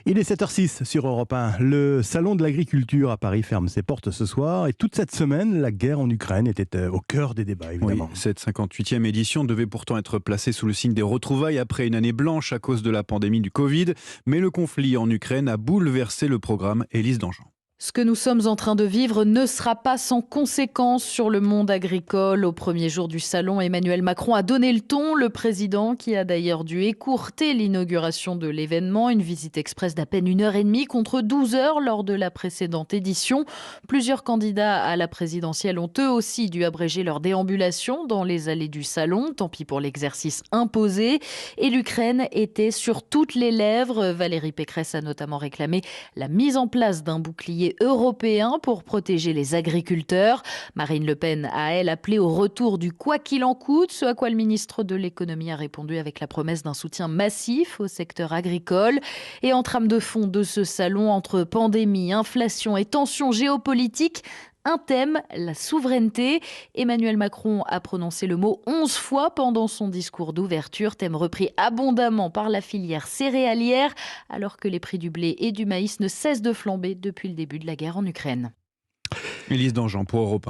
Il est 7h06 sur Europe 1. Le salon de l'agriculture à Paris ferme ses portes ce soir et toute cette semaine, la guerre en Ukraine était au cœur des débats, Oui, évidemment. cette 58e édition devait pourtant être placée sous le signe des retrouvailles après une année blanche à cause de la pandémie du Covid. Mais le conflit en Ukraine a bouleversé le programme. Élise Dangean. Ce que nous sommes en train de vivre ne sera pas sans conséquences sur le monde agricole. Au premier jour du salon, Emmanuel Macron a donné le ton. Le président, qui a d'ailleurs dû écourter l'inauguration de l'événement, une visite express d'à peine 1h30 contre 12 heures lors de la précédente édition. Plusieurs candidats à la présidentielle ont eux aussi dû abréger leur déambulation dans les allées du salon. Tant pis pour l'exercice imposé. Et l'Ukraine était sur toutes les lèvres. Valérie Pécresse a notamment réclamé la mise en place d'un bouclier européen pour protéger les agriculteurs. Marine Le Pen a, elle, appelé au retour du quoi qu'il en coûte, ce à quoi le ministre de l'économie a répondu avec la promesse d'un soutien massif au secteur agricole. Et en trame de fond de ce salon, entre pandémie, inflation et tensions géopolitiques, un thème, la souveraineté. Emmanuel Macron a prononcé le mot 11 fois pendant son discours d'ouverture, thème repris abondamment par la filière céréalière, alors que les prix du blé et du maïs ne cessent de flamber depuis le début de la guerre en Ukraine. Élise Dangean pour Europe 1.